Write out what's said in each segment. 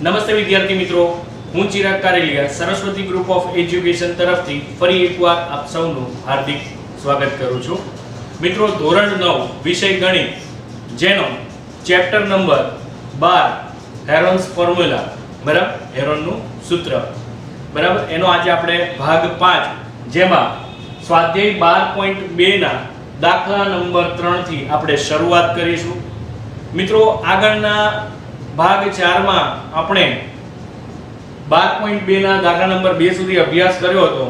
નમસ્તે વિદ્યાર્થી મિત્રો, હું Chirag Karelia Saraswati group of education તરફથી ફરી એકવાર આપ સૌનું હાર્દિક સ્વાગત કરું છું. મિત્રો, ધોરણ 9 વિષય ગણિત, જેનો ચેપ્ટર નંબર 12 હેરોન્સ ફોર્મ્યુલા, બરાબર, હેરોનનું સૂત્ર, બરાબર, એનો આજે આપણે ભાગ 5 જેમાં સ્વાધ્યાય 12.2 ના દાખલા નંબર 3 થી આપણે શરૂઆત કરીશું. મિત્રો, આગળના ભાગ 4 માં આપણે 12.2 ના દાખલા નંબર 2 સુધી અભ્યાસ કર્યો હતો.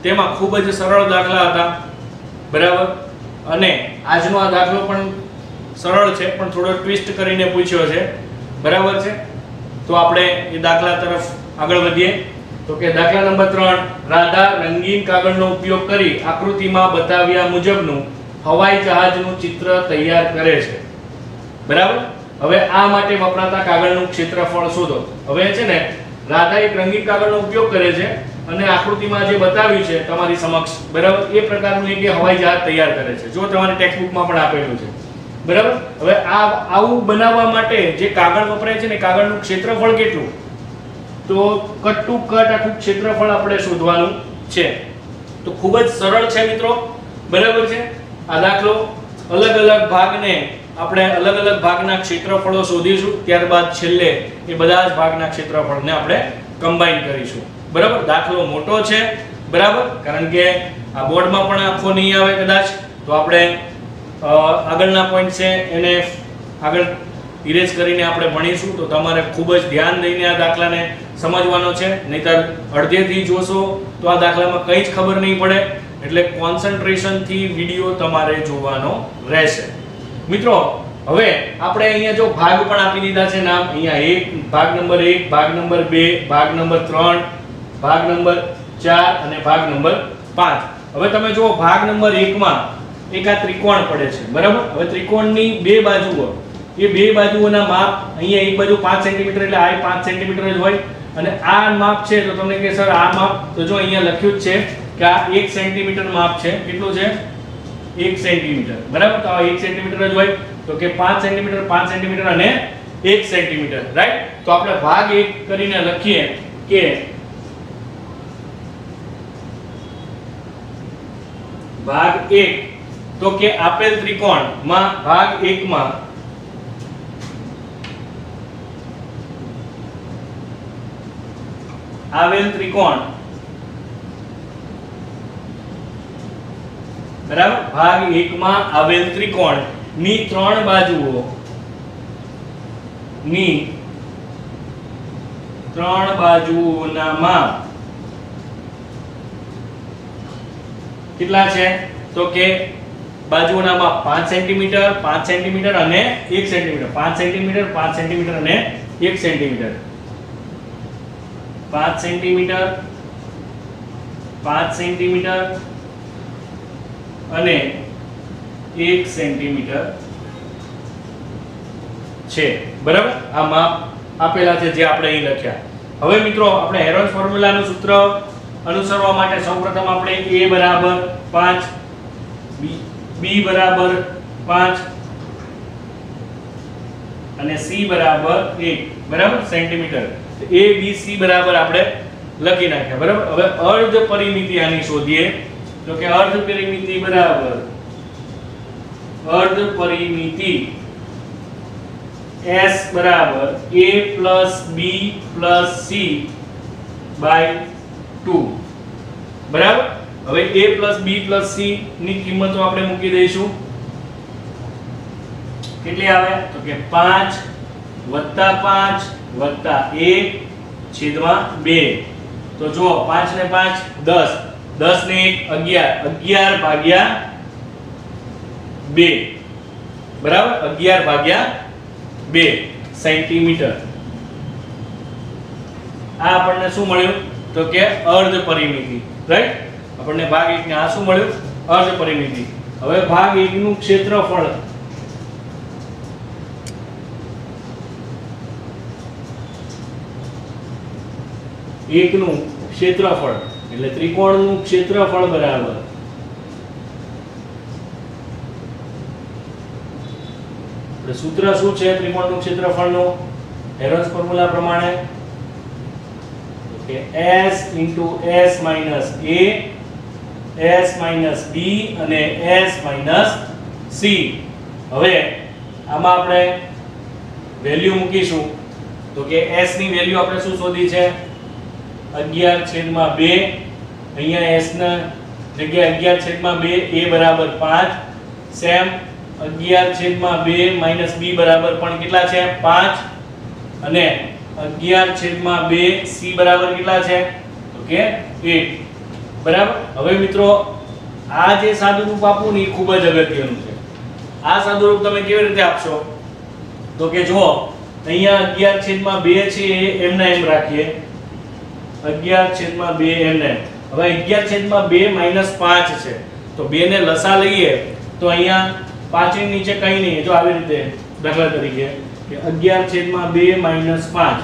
તેમાં ખૂબ જ સરળ દાખલા હતા, બરાબર, અને આજનો આ દાખલો પણ સરળ છે પણ થોડો ટ્વિસ્ટ કરીને પૂછ્યો છે, બરાબર છે. તો આપણે એ દાખલા તરફ આગળ વધીએ. તો કે દાખલા નંબર 3, રાધા રંગીન કાગળનો ઉપયોગ કરી આકૃતિમાં બતાવ્યા મુજબનું હવાઈ જહાજનું ચિત્ર તૈયાર કરે છે, બરાબર. હવે આ માટે વપરાતા કાગળનું ક્ષેત્રફળ શોધો. હવે છે ને, રાધા એક રંગીન કાગળનો ઉપયોગ કરે છે અને આકૃતિમાં જે બતાવ્યું છે તમારી સમક્ષ, બરાબર, એ પ્રકારનું એક હવાઈ જહાજ તૈયાર કરે છે. જો તમારી ટેક્સ્ટ બુકમાં પણ આપેલું છે, બરાબર. હવે આવું બનાવવા માટે જે કાગળ વપરાય છે ને, કાગળનું ક્ષેત્રફળ કેટલું, તો કટ ટુ કટ આખું ક્ષેત્રફળ આપણે શોધવાનું છે. તો ખૂબ જ સરળ છે મિત્રો, બરાબર છે. આ દાખલો અલગ અલગ ભાગને આપણે અલગ અલગ ભાગના ક્ષેત્રફળો શોધીશું, ત્યારબાદ છેલ્લે એ બધા જ ભાગના ક્ષેત્રફળને આપણે કમ્બાઈન કરીશું, બરાબર. દાખલો મોટો છે, બરાબર, કારણ કે આ બોર્ડમાં પણ આખો નહીં આવે કદાચ, તો આપણે આગળના પોઈન્ટ છે એને આગળ ઇરેઝ કરીને આપણે ભણીશું. તો તમારે ખૂબ જ ધ્યાન દઈને આ દાખલાને સમજવાનો છે, નહીતર અડધેથી જોશો તો આ દાખલામાં કંઈ જ ખબર નહીં પડે. એટલે કોન્સન્ટ્રેશન થી વિડિયો તમારે જોવાનો રહેશે. મિત્રો, હવે આપણે અહીંયા જો ભાગ પણ આપી દીધા છે નામ, અહીંયા ભાગ નંબર 1, ભાગ નંબર 2, ભાગ નંબર 3, ભાગ નંબર 4 અને ભાગ નંબર 5. હવે તમે જો ભાગ નંબર 1 માં એક આ ત્રિકોણ પડે છે, બરાબર. હવે ત્રિકોણની બે બાજુઓ, એ બે બાજુઓના માપ, અહીંયા એક બાજુ 5 સેમી એટલે આ 5 સેમી જ હોય, અને આ માપ છે તો તમને કે સર આ માપ, તો જો અહીંયા લખ્યું જ છે કે આ 1 સેન્ટીમીટર માપ છે. કેટલું છે? 1 સેન્ટીમીટર, બરાબર. તો આ 1 સેન્ટીમીટર જ હોય, તો કે 5 સેન્ટીમીટર, 5 સેન્ટીમીટર અને 1 સેન્ટીમીટર, રાઈટ. તો આપણે ભાગ 1 કરીને લખીએ કે ભાગ 1, તો કે આપેલ ત્રિકોણમાં ભાગ 1 માં આવેલ ત્રિકોણ, બરાબર, ભાગ 1 માં આવેલ ત્રિકોણ ની 3 બાજુઓ ની 3 બાજુઓના માપ કેટલા છે? તો કે બાજુઓના માપ 5 સેન્ટીમીટર, 5 સેન્ટીમીટર અને 1 સેન્ટીમીટર, 5 સેન્ટીમીટર, 5 સેન્ટીમીટર અને 1 સેન્ટીમીટર, 5 સેન્ટીમીટર, 5 સેન્ટીમીટર અને 1 સેન્ટીમીટર છે, બરાબર. આ માપ આપેલા છે જે આપણે અહીં લખ્યા. હવે મિત્રો, આપણે હેરોન્સ ફોર્મ્યુલાનું સૂત્ર અનુસરવા માટે સૌપ્રથમ આપણે a બરાબર 5, b બરાબર 5 અને c બરાબર 1, બરાબર, સેન્ટીમીટર. a b c બરાબર આપણે લખી નાખ્યા, બરાબર. હવે અર્ધ પરિમિતિ આની શોધીએ. તો કે અર્ધ પરિમિતિ બરાબર અર્ધ પરિમિતિ s બરાબર a plus b plus c by 2, બરાબર. હવે a plus b plus c ની કિંમતો આપણે મૂકી દઈશું. કેટલી આવે? તો કે 5 + 5 + 1 છેદમાં 2. તો જો 5 ને 5 10, 10 ને 1 11, 11 ભાગ્યા 2, બરાબર, 11 ભાગ્યા 2 સેન્ટીમીટર. આ આપણને શું મળ્યું? તો કે અર્ધ પરિમિતિ, રાઈટ. આપણને ભાગ 1 ને આ શું મળ્યું? અર્ધ પરિમિતિ. હવે ભાગ 1 નું ક્ષેત્રફળ, એકનું ક્ષેત્રફળ એટલે ત્રિકોણનું ક્ષેત્રફળ બરાબર सूत्र शू है त्रिकोणનું ક્ષેત્રફળનું હેરોન્સ ફોર્મ્યુલા પ્રમાણે કે s * s - a s - b અને s - c. હવે આમાં આપણે વેલ્યુ મૂકીશું તો કે s ની વેલ્યુ આપણે શું શોધી છે 11/2. અહીંયા s ના જગ્યાએ 11/2 a બરાબર 5. સેમ 11/2 - b બરાબર પણ કેટલા છે 5 અને 11/2 c બરાબર કેટલા છે તો કે 8. બરાબર. હવે મિત્રો આ જે સાદુરૂપ આપવું ને ખૂબ જ અગત્યનું છે. આ સાદુરૂપ તમે કેવી રીતે આપશો તો કે જો અહીંયા 11/2 છે એ એમના એમ રાખીએ 11/2 એમને. હવે 11/2 - 5 છે તો 2 ને લસા લઈએ તો અહીંયા 5 ની નીચે કંઈ નહીં. જો આવી રીતે દાખલા તરીકે કે 11/2 - 5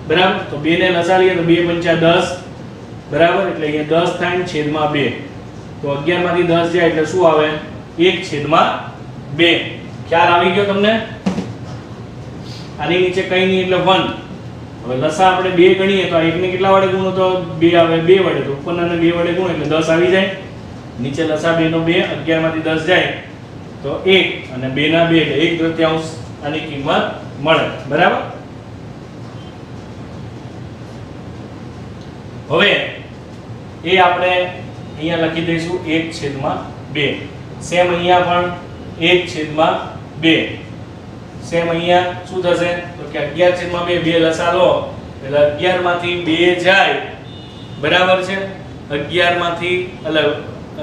બરાબર. તો 2 ને લસા લઈએ તો 2 × 5 = 10 બરાબર. એટલે અહીંયા 10 થાય છેદમાં 2. તો 11 માંથી 10 જાય એટલે શું આવે 1/2. ખ્યાલ આવી ગયો તમને? આની નીચે કંઈ નહીં એટલે 1. હવે લસા આપણે 2 ગણીએ તો 1 ને કેટલા વડે ગુણો તો 2 આવે 2 વડે. તો ઉપરનાને 2 વડે ગુણો એટલે 10 આવી જાય. નીચે લસા 2 નો 2 11 માંથી 10 જાય તો 1 અને 2 ના 2 એટલે 1/3 આની કિંમત મળે. બરાબર. હવે એ આપણે અહીંયા લખી દઈશું 1/2. સેમ અહીંયા પણ 1/2. સેમ અહીંયા શું થશે તો કે 11/2 બે લસા લો એટલે 11 માંથી 2 જાય બરાબર છે. 11 માંથી એટલે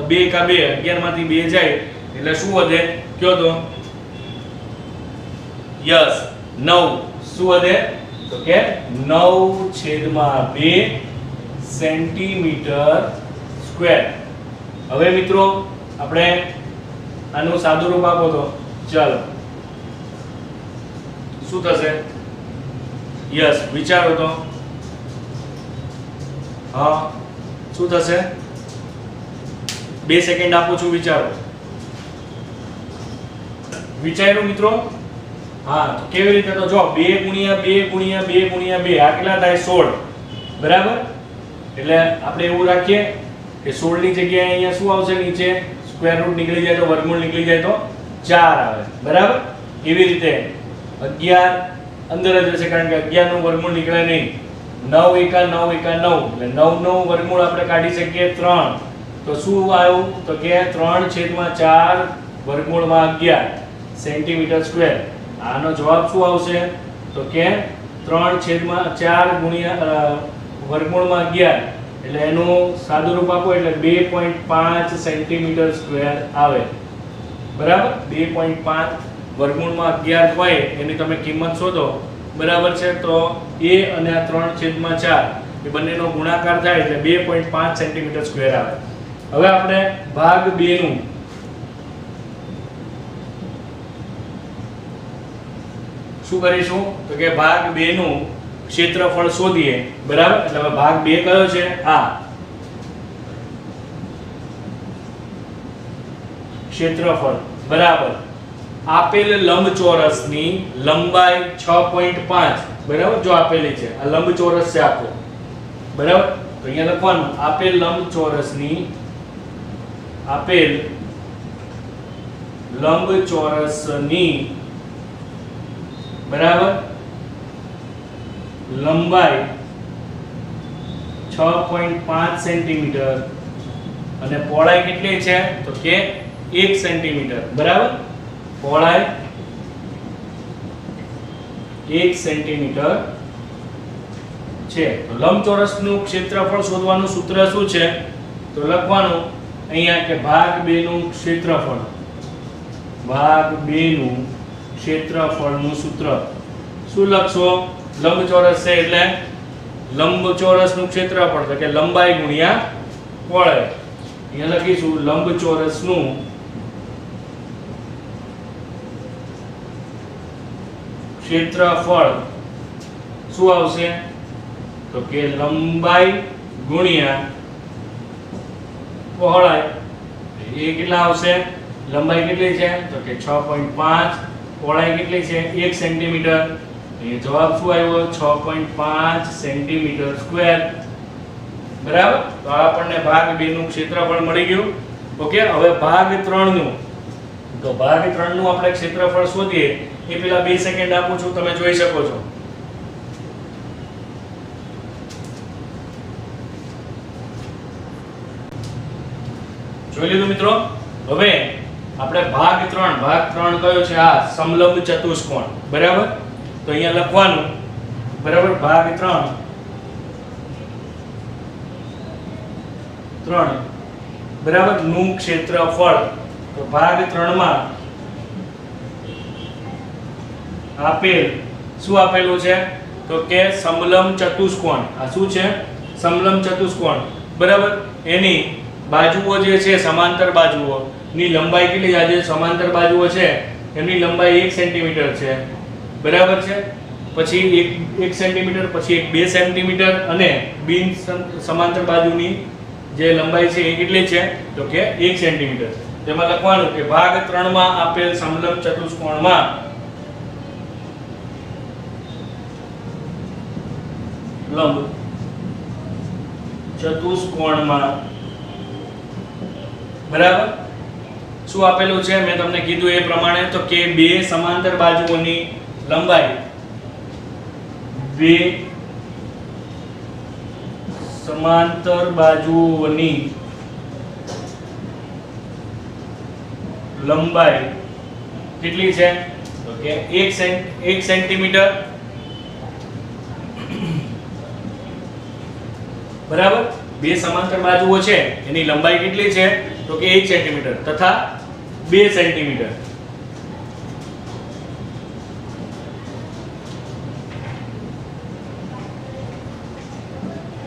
2 કા 2 11 માંથી 2 જાય એટલે શું વધે કયો તો યસ 9. શું વધે તો કે 9/2 સેન્ટીમીટર સ્ક્વેર. હવે મિત્રો આપણે આનું સાદુરૂપ આપો તો ચાલો શું થશે યસ વિચારો તો હા શું થશે 2 સેકન્ડ આપું છું વિચારો. વિચાર્યું મિત્રો? હા તો કેવી રીતે તો જો 2 × 2 × 2 × 2 આ કેટલા થાય 16 બરાબર. એટલે આપણે એવું રાખીએ કે 16 ની જગ્યાએ અહીંયા શું આવશે નીચે સ્ક્વેર રૂટ નીકળી જાય તો વર્ગમૂળ નીકળી જાય તો 4 આવે બરાબર. એવી રીતે 11 અંદર જ રહેશે કારણ કે 11 નું વર્ગમૂળ નીકળે નહીં. 9 × 9 = 9 એટલે 9 નું વર્ગમૂળ આપણે કાઢી શકીએ 3. તો શું આવ્યું તો કે 3/4 વર્ગમૂળમાં 11 સેન્ટીમીટર સ્ક્વેર. આનો જવાબ શું આવશે તો કે 3/4 ગુણ્યા વર્ગમૂળમાં 11 એટલે એનું સાદુરૂપ આપો એટલે 2.5 સેન્ટીમીટર સ્ક્વેર આવે બરાબર. 2.5 વર્ગમૂળમાં 11 હોય એની તમે કિંમત શોધો બરાબર છે. તો a અને આ 3/4 એ બંનેનો ગુણાકાર થાય એટલે 2.5 સેન્ટીમીટર સ્ક્વેર આવે. હવે આપણે ભાગ 2 નું શું કરીશું તો કે ભાગ 2 નું ક્ષેત્રફળ શોધીએ બરાબર. એટલે હવે ભાગ 2 કયો છે આ ક્ષેત્રફળ બરાબર. આપેલ લંબચોરસની લંબાઈ 6.5 બરાબર. જો આપેલી છે આ લંબચોરસ છે આખો બરાબર. તો અહીંયા લખવાનું આપેલ લંબચોરસની બરાબર લંબાઈ 6.5 સેન્ટીમીટર અને પહોળાઈ કેટલી છે તો કે 1 સેન્ટીમીટર બરાબર. પહોળાઈ 1 સેન્ટીમીટર છે. તો લંબચોરસનું ક્ષેત્રફળ શોધવાનું સૂત્ર શું છે તો લખવાનું અહીંયા કે ભાગ 2 નું ક્ષેત્રફળ. ભાગ 2 નું ક્ષેત્રફળનું સૂત્ર શું લખશો લંબચોરસ છે એટલે લંબચોરસનું ક્ષેત્રફળ તો કે લંબાઈ ગુણ્યા પહોળાઈ. અહીંયા લખીશું લંબચોરસનું ક્ષેત્રફળ શું આવશે તો કે લંબાઈ ગુણ્યા પહોળાઈ. એ કેટલા આવશે લંબાઈ કેટલી છે તો કે 6.5 પહોળાઈ કેટલી છે 1 સેન્ટીમીટર. એ જવાબ શું આવ્યો 6.5 સેન્ટીમીટર સ્ક્વેર બરાબર. તો આપણને ભાગ 2 નું ક્ષેત્રફળ મળી ગયું. ઓકે. હવે ભાગ 3 નું, તો ભાગ 3 નું આપણે ક્ષેત્રફળ શોધીએ એ પેલા 2 સેકન્ડ આપું છું, તમે જોઈ શકો છો. જોઈ લીધું મિત્રો. હવે આપણે ભાગ 3 કયો છે? આ સમલંબ ચતુષ્કોણ. બરાબર. તો અહીંયા લખવાનું, બરાબર, ભાગ 3 બરાબર નું ક્ષેત્રફળ. તો ભાગ 3 માં આપેલ શું આપેલું છે? તો કે સમલંબ ચતુષ્કોણ. આ શું છે? સમલંબ ચતુષ્કોણ. બરાબર. એની બાજુઓ જે છે, સમાંતર બાજુઓ ની લંબાઈ કેટલી? આ જે સમાંતર બાજુઓ છે એમની લંબાઈ 1 સેન્ટીમીટર છે. બરાબર છે. પછી 1 સેન્ટીમીટર, પછી 2 સેન્ટીમીટર, અને બિન સમાંતર બાજુની જે લંબાઈ છે એ કેટલી છે? તો કે 1 સેન્ટીમીટર. તેમાં લખવાનું કે ભાગ 3 માં આપેલ સમલંબ ચતુષ્કોણમાં લંબ ચતુષ્કોણમાં, બરાબર, શું આપેલું છે? મેં તમને કીધું એ પ્રમાણે, તો કે 2 સમાંતર બાજુઓની લંબાઈ, 2 સમાંતર બાજુઓની લંબાઈ કેટલી છે? તો કે 1 સેન્ટીમીટર. બરાબર. 2 સમાંતર બાજુઓ છે એની લંબાઈ કેટલી છે? તો કે 1 સેન્ટીમીટર તથા 2 સેન્ટીમીટર.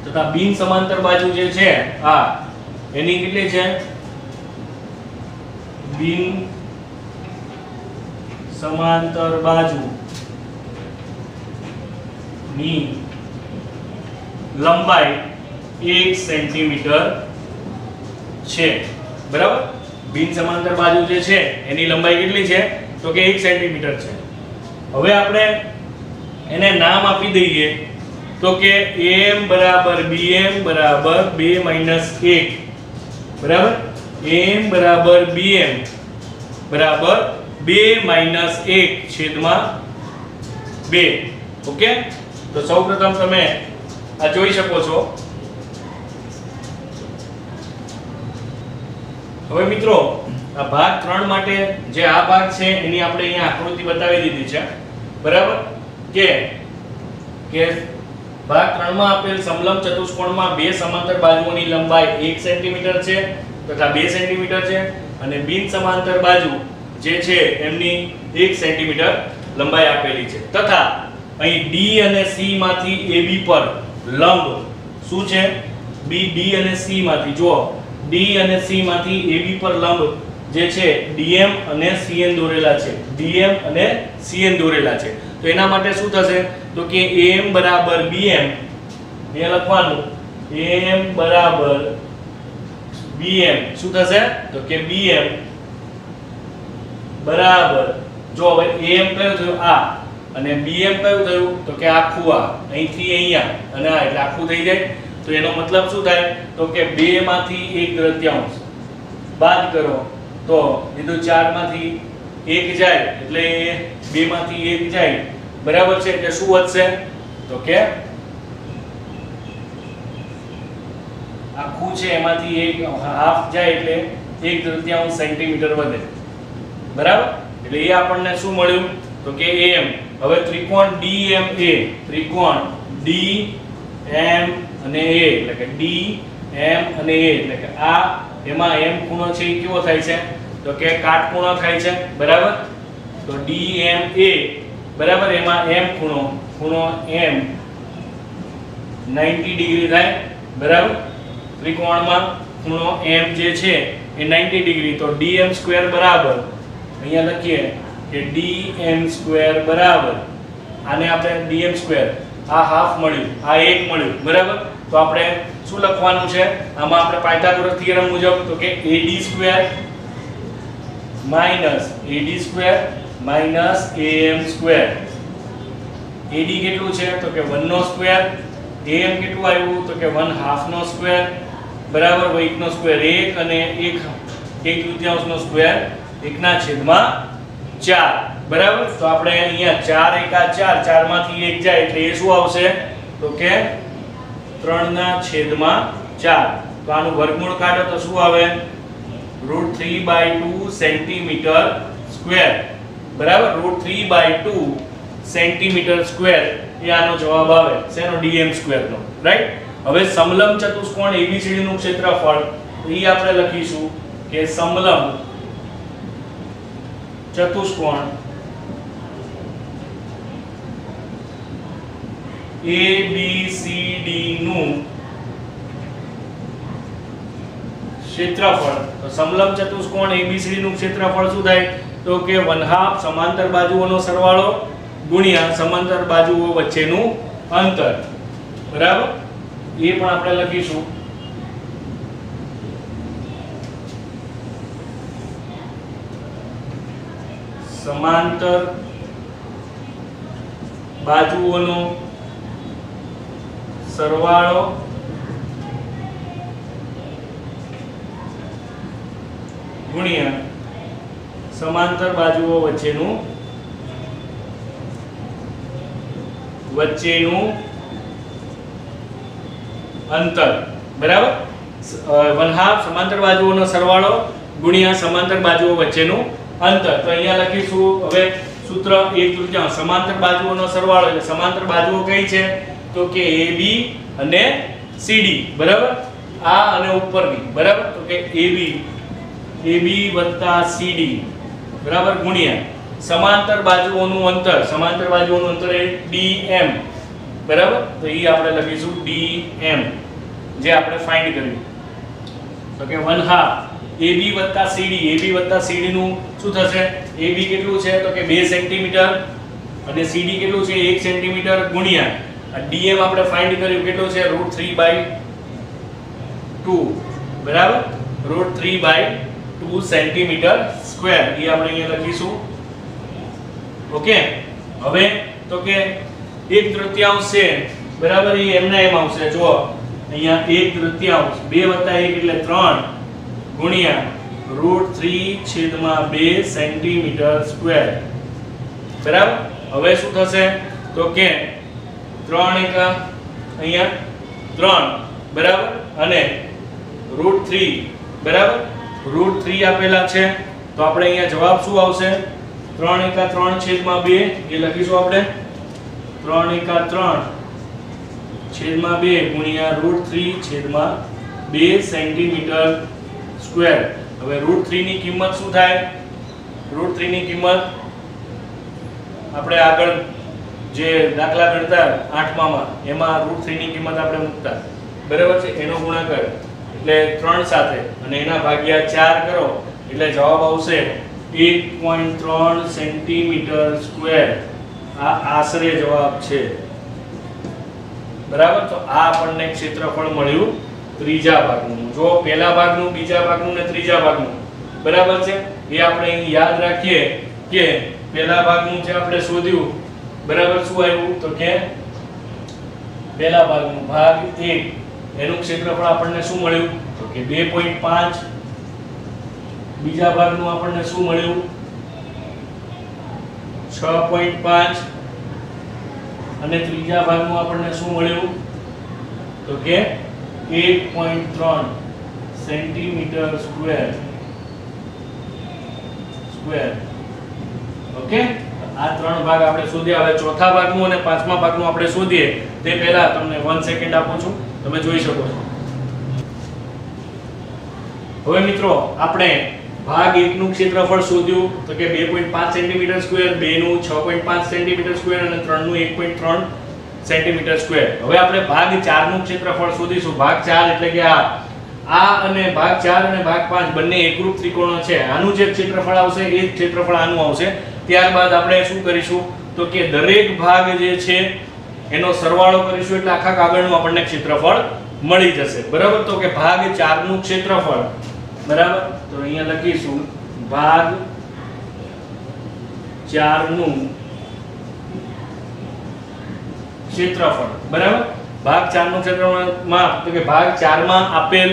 તથા બિન સમાંતર બાજુ જે છે આ એની કેટલી છે? બિન સમાંતર બાજુ ની લંબાઈ 1 સેન્ટીમીટર છે. બરાબર. બિન સમાંતર બાજુ જે છે એની લંબાઈ કેટલી છે? તો કે 1 સેન્ટીમીટર છે. હવે આપણે એને નામ આપી દઈએ, તો કે am બરાબર bm બરાબર 2 - 1. બરાબર. am બરાબર bm બરાબર 2 - 1 છેદમાં 2. ઓકે. તો સૌપ્રથમ તમે આ જોઈ શકો છો. હવે મિત્રો આ ભાગ 3 માટે જે આ ભાગ છે એની આપણે અહીંયા આકૃતિ બતાવી દીધી છે. બરાબર. કે ભાગ 3 માં આપેલ સમલંબ ચતુષ્કોણમાં 2 સમાંતર બાજુઓની લંબાઈ 1 સેન્ટીમીટર છે તથા 2 સેન્ટીમીટર છે, અને બિન સમાંતર બાજુ જે છે એમની 1 સેન્ટીમીટર લંબાઈ આપેલી છે. તથા અહીં D અને C માંથી AB પર લંબ શું છે? D અને C માંથી, જો D અને C માંથી AB પર લંબ જે છે DM અને CN દોરેલા છે. DM અને CN દોરેલા છે. તો એના માટે શું થશે? તો કે AM બરાબર BM, અહીંયા લખવાનું AM બરાબર BM શું થશે? તો કે BM બરાબર, જો હવે AM કયું થયું? આ, અને BM કયું થયું? તો કે આખું આ, અહીંથી અહીંયા અને આ, એટલે આખું થઈ જાય. તો એનો મતલબ શું થાય? તો કે 2 માંથી 1/3 બાદ કરો તો કીધું 4 માંથી 1 જાય, એટલે 2 માંથી 1 જાય. બરાબર છે. એટલે શું વધશે? તો કે આખું છે એમાંથી 1 હાફ જાય, એટલે 1/3 સેન્ટીમીટર વધે. બરાબર. એટલે એ આપણને શું મળ્યું? તો કે am. હવે ત્રિકોણ DMA, ત્રિકોણ DM અને A, એટલે કે DM અને A, એટલે કે આ એમાં m ખૂણો છે એ કેવો થાય છે? તો કે કાટખૂણો થાય છે. બરાબર. તો DMA બરાબર, એમાં m ખૂણો m 90 ડિગ્રી થાય. બરાબર. ત્રિકોણમાં ખૂણો m જે છે એ 90 ડિગ્રી. તો dm² બરાબર, અહીંયા લખીએ કે dm² બરાબર, આને આપણે dm², આ હાફ મળ્યું, આ 1 મળ્યું. બરાબર. તો આપણે શું લખવાનું છે આમાં? આપણે પાયથાગોરસ થિયરમ મુજબ, તો કે AD² - AM². AD કેટલું છે? તો કે 1 નો સ્ક્વેર am કેટલું આવ્યું તો કે 1/2 નો સ્ક્વેર બરાબર 1 નો સ્ક્વેર 1 અને 1/3 નો સ્ક્વેર 1/4 બરાબર. તો આપણે અહીંયા 4 એકા 4 4 માંથી 1 જાય એટલે એ શું આવશે તો કે 3/4. તો આનું વર્ગમૂળ કાઢો તો શું આવે √3/2 સેન્ટીમીટર સ્ક્વેર બરાબર. √3/2 સેન્ટીમીટર સ્ક્વેર એ આનો જવાબ આવે શેનો dm સ્ક્વેર નો, રાઈટ. હવે સમલંબ ચતુષ્કોણ ABCD નું ક્ષેત્રફળ એ આપણે લખીશું કે સમલંબ ચતુષ્કોણ ABCD નું ક્ષેત્રફળ. તો સમલંબ ચતુષ્કોણ ABCD નું ક્ષેત્રફળ શું થાય તો કે 1/2 સમાંતર બાજુઓનો સરવાળો ગુણ્યા સમાંતર બાજુઓ વચ્ચેનું અંતર બરાબર. એ પણ આપણે લખીશું સમાંતર બાજુઓનો સરવાળો ગુણ્યા સમાંતર બાજુઓ વચ્ચેનું અંતર બરાબર. 1/2 સમાંતર બાજુઓનો સરવાળો ગુણ્યા સમાંતર બાજુઓ વચ્ચેનું અંતર. તો અહીંયા લખીશું હવે સૂત્ર 1/3 સમાંતર બાજુઓનો સરવાળો એટલે સમાંતર બાજુઓ કઈ છે તો કે AB અને CD બરાબર. આ અને ઉપરની બરાબર. તો કે AB CD બરાબર ગુણ્યા સમાંતર બાજુઓનું અંતર એ DM બરાબર. તો એ આપણે લખીશું DM જે આપણે ફાઇન્ડ કર્યું તો કે 1/2 AB CD નું શું થશે AB કેટલું છે તો કે 2 સેન્ટીમીટર અને CD કેટલું છે 1 સેન્ટીમીટર ગુણ્યા આ DM આપણે ફાઇન્ડ કર્યું કેટલું છે √3/2 બરાબર. √3/2 સેન્ટીમીટર સ્ક્વેર એ આપણે અહીંયા લખીશું. ઓકે. હવે તો કે 1/3 છે બરાબર. એ એમના એમ આવશે જો અહીંયા 1/3 2 + 1 એટલે 3 ગુણ્યા √3/2 સેન્ટીમીટર સ્ક્વેર બરાબર. હવે શું થશે તો કે 3 એકા અહીંયા 3 બરાબર અને √3 બરાબર. √3 આપેલા છે તો આપણે અહીંયા જવાબ શું આવશે 3 એકા 3/2 એ લખીશું આપણે 3 એકા 3/2 ગુણ્યા √3/2 સેન્ટીમીટર સ્ક્વેર. હવે √3 ની કિંમત શું થાય √3 ની કિંમત આપણે આગળ જે દાખલા ગણતા 8માં એમાં √3 ની કિંમત આપણે મૂકતા બરાબર છે. એનો ગુણાકાર એટલે 3 સાથે અને એના ભાગ્યા 4 કરો એટલે જવાબ આવશે 1.3 સેન્ટીમીટર સ્ક્વેર. આ આશરે જવાબ છે બરાબર. તો આ આપણને ક્ષેત્રફળ મળ્યું ત્રીજા ભાગનું. જો પહેલા ભાગનું બીજા ભાગનું ને ત્રીજા ભાગનું બરાબર છે એ આપણે અહીં યાદ રાખીએ કે પહેલા ભાગનું જે આપણે શોધ્યું બરાબર શું આવ્યું તો કે પહેલા ભાગનું ભાગ 1 એનું ક્ષેત્રફળ આપણને શું મળ્યું તો કે 2.5. બીજા ભાગનું આપણને શું મળ્યું 6.5 અને ત્રીજા ભાગનું આપણને શું મળ્યું તો કે 1.3 સેન્ટીમીટર સ્ક્વેર. ઓકે. આ ત્રણ ભાગ આપણે શોધ્યા. હવે ચોથા ભાગનું અને પાંચમા ભાગનું આપણે શોધીએ તે પહેલા તમને 1 સેકન્ડ આપું છું, તમે જોઈ શકો છો. હવે મિત્રો આપણે ભાગ 1 નું ક્ષેત્રફળ શોધ્યું તો કે 2.5 સેન્ટીમીટર સ્ક્વેર, 2 નું 6.5 સેન્ટીમીટર સ્ક્વેર અને 3 નું 1.3 સેન્ટીમીટર સ્ક્વેર. હવે આપણે ભાગ 4 નું ક્ષેત્રફળ શોધીશું. ભાગ 4 એટલે કે આ અને ભાગ 4 અને ભાગ 5 બંને એકરૂપ ત્રિકોણો છે. આનું જે ક્ષેત્રફળ આવશે એ જ ક્ષેત્રફળ આનું આવશે. ત્યારબાદ આપણે શું કરીશું તો કે દરેક ભાગ જે છે એનો સરવાળો કરીશું એટલે આખા કાગળનું આપણને ક્ષેત્રફળ મળી જશે. બરાબર. તો કે ભાગ 4 નું ક્ષેત્રફળ બરાબર. તો અહીંયા લખીશું ભાગ 4 નું ક્ષેત્રફળ બરાબર. ભાગ 4 નું ક્ષેત્રફળ તો કે ભાગ 4 માં આપેલ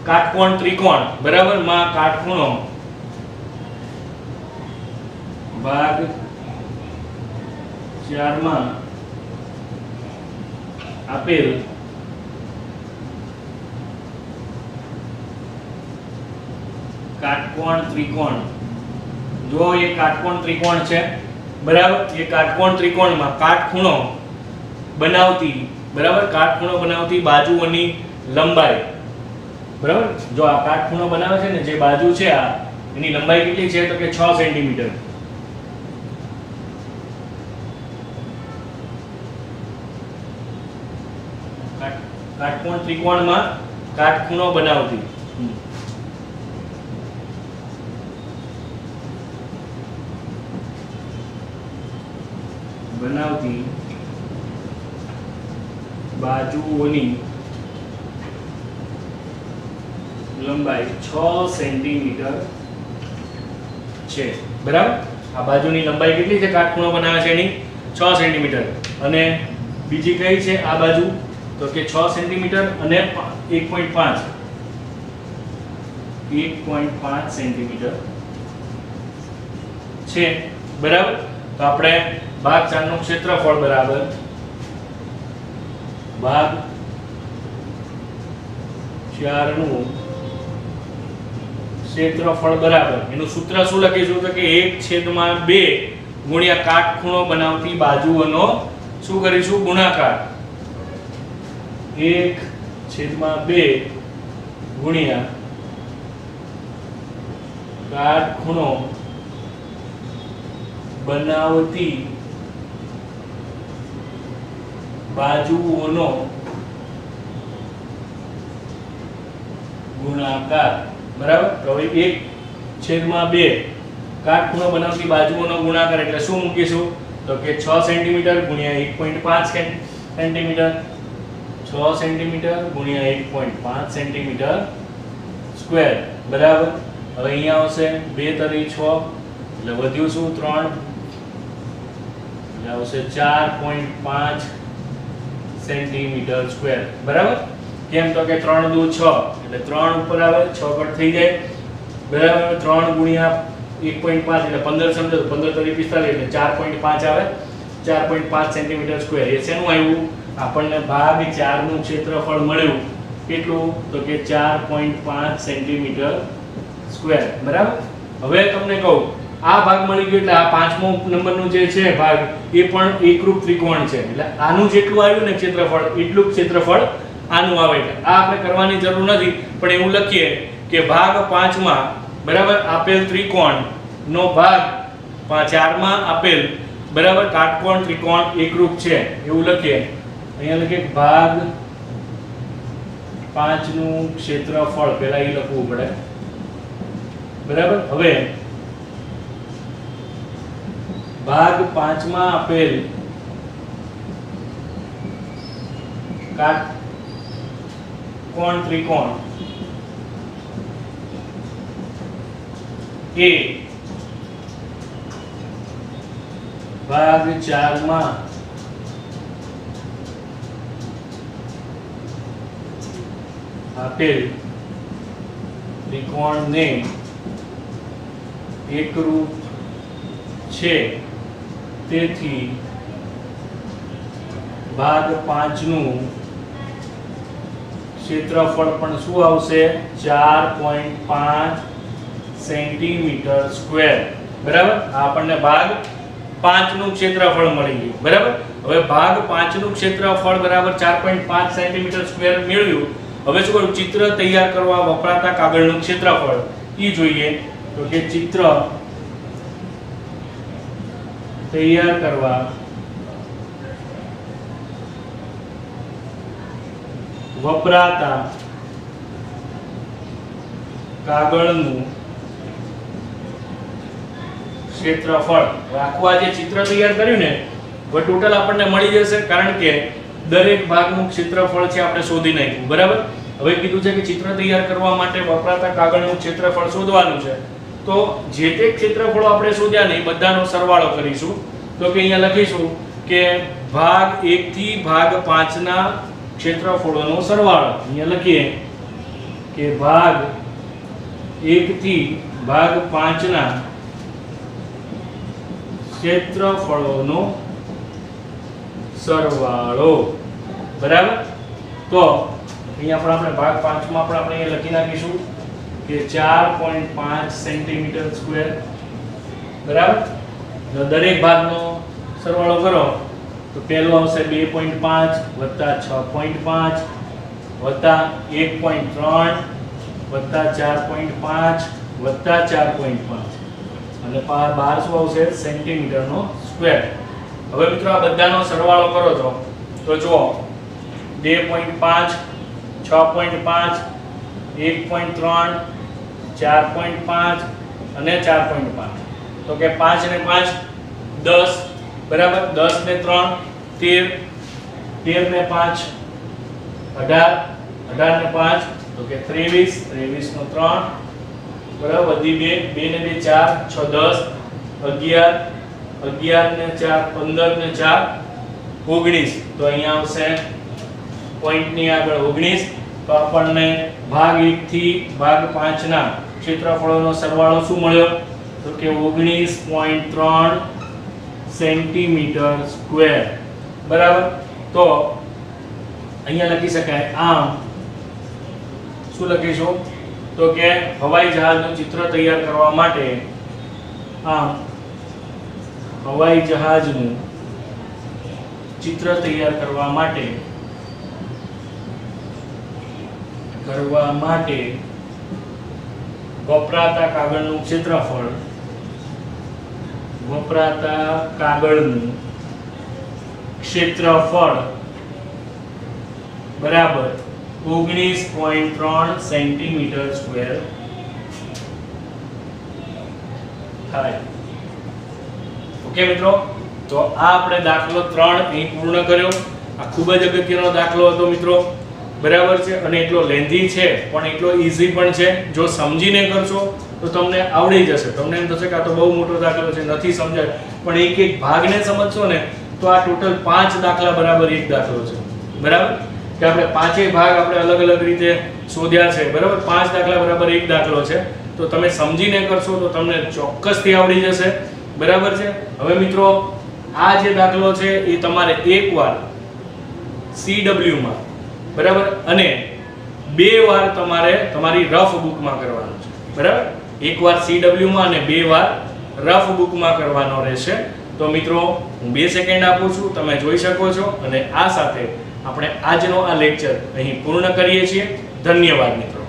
કાટકોણ ત્રિકોણ બરાબર માં કાટખૂણો ભાગ 4 માં આપેલ કાટકોણ ત્રિકોણ જો એ કાટકોણ ત્રિકોણ છે બરાબર એ કાટકોણ ત્રિકોણમાં કાટખૂણો બનાવતી બરાબર કાટખૂણો બનાવતી બાજુઓની લંબાઈ બરાબર જો આ કાટખૂણો બનાવે છે ને જે બાજુ છે આ એની લંબાઈ કેટલી છે તો કે 6 સેન્ટીમીટર કાટકોણ ત્રિકોણમાં કાટખૂણો બનાવતી બાજુઓની લંબાઈ 6 સેન્ટીમીટર છે બરાબર આ બાજુની લંબાઈ કેટલી છે કાટખૂણો બનાવે છે એની 6 સેન્ટીમીટર અને બીજી કઈ છે આ બાજુ તો કે 6 સેન્ટીમીટર અને 1.5 સેન્ટીમીટર છે બરાબર તો આપણે ભાગ 4 નું ક્ષેત્રફળ બરાબર ભાગ 4 નું ક્ષેત્રફળ બરાબર એનું સૂત્ર શું લખીશું તો કે 1/2 ગુણ્યા કાટખૂણો બનાવતી બાજુઓનો શું કરીશું ગુણાકાર 1/2 ગુણ્યા કાટખૂણો બનાવતી બાજુઓનો ગુણાકાર બરાબર તો હવે 1/2 કાટખૂણો બનાવતી બાજુઓનો ગુણાકાર એટલે શું મૂકીશું તો કે 6 સેન્ટીમીટર ગુણ્યા 1.5 સેન્ટીમીટર 6 સેન્ટીમીટર ગુણ્યા 1.5 સેન્ટીમીટર સ્ક્વેર બરાબર હવે અહીંયા આવશે 2 તરી 6 એટલે વધ્યું શું 3 એટલે આવશે 4.5 સેન્ટીમીટર સ્ક્વેર બરાબર કેમ તો કે 3 દુ 6 એટલે 3 ઉપર આવે 6 કટ થઈ જાય બરાબર 3 ગુણ્યા 1.5 એટલે 15 સમજો 15 તરી 45 એટલે 4.5 આવે 4.5 સેન્ટીમીટર સ્ક્વેર એ શેનું આવ્યું આપણને ભાગ 4 નું ક્ષેત્રફળ મળ્યું કેટલું તો કે 4.5 સેન્ટીમીટર સ્ક્વેર બરાબર હવે તમને કહું આ ભાગ મળી ગયો એટલે આ પાંચમો નંબરનું જે છે ભાગ એ પણ એકરૂપ ત્રિકોણ છે એટલે આનું જેટલું આવ્યું ને ક્ષેત્રફળ એટલું ક્ષેત્રફળ આનું આવે એટલે આ આપણે કરવાની જરૂર નથી પણ એવું લખીએ કે ભાગ 5 માં બરાબર આપેલ ત્રિકોણ નો ભાગ 4 માં આપેલ બરાબર કાટકોણ ત્રિકોણ એકરૂપ છે એવું લખીએ અહીંયા લખીએ ભાગ 5 નું ક્ષેત્રફળ પહેલા એ લખવું પડે બરાબર હવે ભાગ 5 માં આપેલ કાટકોણ ત્રિકોણ એ ભાગ 4 માં આપેલ ત્રિકોણને એકરૂપ છે તેથી ભાગ 5 નું ક્ષેત્રફળ પણ શું આવશે 4.5 સેન્ટીમીટર સ્ક્વેર બરાબર આપણને ભાગ 5 નું ક્ષેત્રફળ મળી ગયું બરાબર હવે ભાગ 5 નું ક્ષેત્રફળ બરાબર 4.5 સેન્ટીમીટર સ્ક્વેર મેળવ્યું હવે શું કરું ચિત્ર તૈયાર કરવા વપરાતા કાગળનું ક્ષેત્રફળ ઈ જોઈએ તો કે ચિત્ર તૈયાર કરવા વપરાતા કાગળનું ક્ષેત્રફળ આખું આ જે ચિત્ર તૈયાર કર્યું ને હવે ટોટલ આપણને મળી જશે કારણ કે દરેક ભાગનું ક્ષેત્રફળ છે આપણે શોધી નાખ્યું બરાબર હવે કીધું છે કે ચિત્ર તૈયાર કરવા માટે વપરાતા કાગળનું ક્ષેત્રફળ શોધવાનું છે તો જે તે ક્ષેત્રફળો આપણે શોધ્યા ને એ બધાનો સરવાળો કરીશું તો કે અહીંયા લખીશું કે ભાગ 1 થી ભાગ 5 ના ક્ષેત્રફળોનો સરવાળો. અહીંયા લખીએ કે ભાગ 1 થી ભાગ 5 ના ક્ષેત્રફળોનો સરવાળો. બરાબર. તો અહીંયા પણ આપણે ભાગ 5 માં આપણે અહીંયા લખી નાખીશું કે 4.5 સેન્ટીમીટર સ્ક્વેર. બરાબર. જો દરેક ભાગનો સરવાળો કરો તો પહેલો આવશે 2.5 વત્તા 6.5 વત્તા 1.3 વત્તા 4.5 વત્તા 4.5 અને 12 શું આવશે સેન્ટીમીટરનો સ્ક્વેર. હવે મિત્રો આ બધાનો સરવાળો કરો તો જુઓ 2.5 6.5 1.3 4.5 અને 4.5 તો કે 5 ને 5 10 બરાબર. 10 ને 3 13 13 ને 5 18 18 ને 5 તો કે 23 23 નો 3 બરાબર. વધી 2 2 ને 2 4 6 10 11 11 ને 4 15 ને 4 19 તો અહીંયા આવશે પોઈન્ટ ની આગળ 19. તો આપણને ભાગ 1 થી ભાગ 5 ના ક્ષેત્રફળોનો સરવાળો શું મળ્યો તો કે 19.3 સેન્ટીમીટર સ્ક્વેર. બરાબર. તો અહીંયા લખી શકાય આમ શું લખીશું તો કે હવાઈ જહાજનું ચિત્ર તૈયાર કરવા માટે આમ હવાઈ જહાજનું ચિત્ર તૈયાર કરવા માટે વપરાતા કાગળનું ક્ષેત્રફળ બરાબર 19.3 સેન્ટીમીટર સ્ક્વેર થાય. ઓકે મિત્રો, તો આ આપણે દાખલો 3 અહીં પૂર્ણ કર્યો. આ ખૂબ જ અગત્યનો દાખલો હતો મિત્રો. બરાબર છે. અને એટલો લેન્ધી છે પણ એટલો ઈઝી પણ છે. જો સમજીને કરશો તો તમને આવડી જશે. તમને એમ થશે કે આ તો બહુ મોટો દાખલો છે, નથી સમજાય, પણ એક એક ભાગને સમજશો ને તો આ ટોટલ 5 દાખલા બરાબર એક દાખલો છે. બરાબર. કે આપણે પાંચેય ભાગ આપણે અલગ અલગ રીતે શોધ્યા છે. બરાબર. 5 દાખલા બરાબર એક દાખલો છે. તો તમે સમજીને કરશો તો તમને ચોક્કસથી આવડી જશે. બરાબર છે. હવે મિત્રો આ જે દાખલો છે એ તમારે એકવાર CW માં બરાબર અને 2 વાર તમારે તમારી રફ બુકમાં કરવાનો છે. બરાબર. એકવાર CW માં અને 2 વાર રફ બુકમાં કરવાનો રહેશે. તો મિત્રો હું 2 સેકન્ડ આપું છું, તમે જોઈ શકો છો. અને આ સાથે આપણે આજનો આ લેક્ચર અહીં પૂર્ણ કરીએ છીએ. ધન્યવાદ મિત્રો.